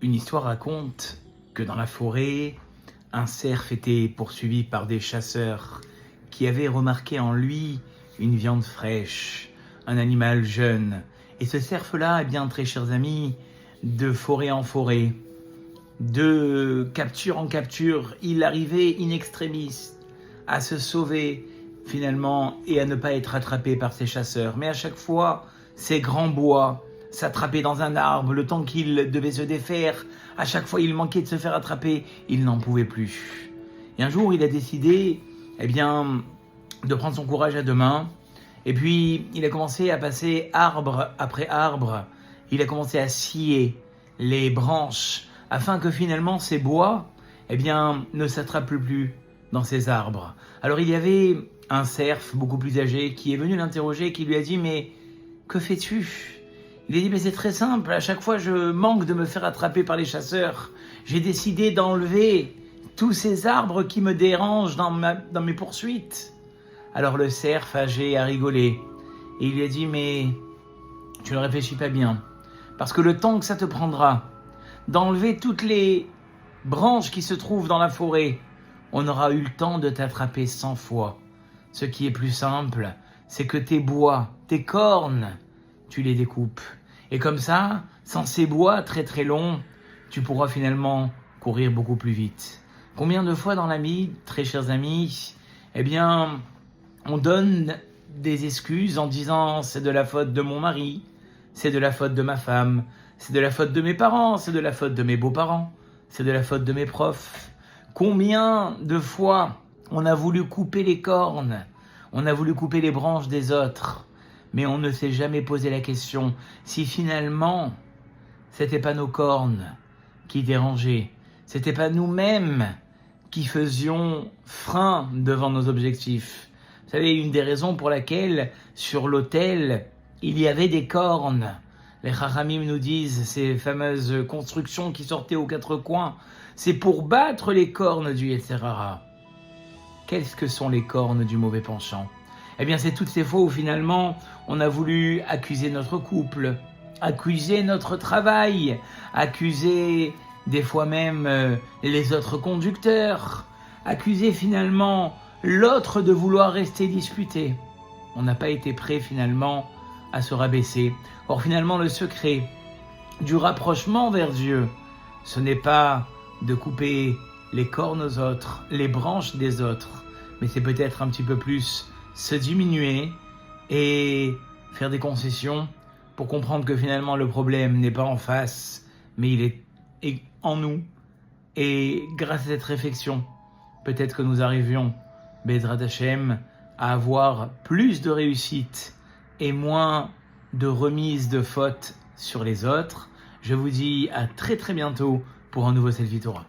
Une histoire raconte que dans la forêt, un cerf était poursuivi par des chasseurs qui avaient remarqué en lui une viande fraîche, un animal jeune. Et ce cerf-là, eh bien, très chers amis, de forêt en forêt, de capture en capture, il arrivait in extremis à se sauver finalement et à ne pas être attrapé par ces chasseurs. Mais à chaque fois, ces grands bois s'attrapaient dans un arbre, le temps qu'il devait se défaire, à chaque fois il manquait de se faire attraper, il n'en pouvait plus. Et un jour, il a décidé, eh bien, de prendre son courage à deux mains, et puis il a commencé à passer arbre après arbre, il a commencé à scier les branches, afin que finalement ces bois, eh bien, ne s'attrapent plus dans ces arbres. Alors il y avait un cerf beaucoup plus âgé qui est venu l'interroger, qui lui a dit « Mais que fais-tu » Il a dit « Mais c'est très simple, à chaque fois je manque de me faire attraper par les chasseurs. J'ai décidé d'enlever tous ces arbres qui me dérangent dans mes poursuites. » Alors le cerf âgé a rigolé et il lui a dit « Mais tu ne réfléchis pas bien, parce que le temps que ça te prendra d'enlever toutes les branches qui se trouvent dans la forêt, on aura eu le temps de t'attraper 100 fois. Ce qui est plus simple, c'est que tes bois, tes cornes, tu les découpes. Et comme ça, sans ces bois très très longs, tu pourras finalement courir beaucoup plus vite. » Combien de fois dans la vie, très chers amis, eh bien, on donne des excuses en disant « c'est de la faute de mon mari, c'est de la faute de ma femme, c'est de la faute de mes parents, c'est de la faute de mes beaux-parents, c'est de la faute de mes profs. » Combien de fois on a voulu couper les cornes, on a voulu couper les branches des autres, mais on ne s'est jamais posé la question si finalement c'était pas nos cornes qui dérangeaient, c'était pas nous-mêmes qui faisions frein devant nos objectifs. Vous savez, une des raisons pour laquelle sur l'autel il y avait des cornes. Les Chachamim nous disent, ces fameuses constructions qui sortaient aux quatre coins, c'est pour battre les cornes du Yetzer Hara. Qu'est-ce que sont les cornes du mauvais penchant ? Eh bien, c'est toutes ces fois où finalement, on a voulu accuser notre couple, accuser notre travail, accuser des fois même les autres conducteurs, accuser finalement l'autre de vouloir rester disputé. On n'a pas été prêt finalement à se rabaisser. Or finalement, le secret du rapprochement vers Dieu, ce n'est pas de couper les cornes aux autres, les branches des autres, mais c'est peut-être un petit peu plus se diminuer et faire des concessions pour comprendre que finalement le problème n'est pas en face, mais il est en nous. Et grâce à cette réflexion, peut-être que nous arrivions, Bezrat Hashem, à avoir plus de réussite et moins de remise de fautes sur les autres. Je vous dis à très très bientôt pour un nouveau Selfie Torah.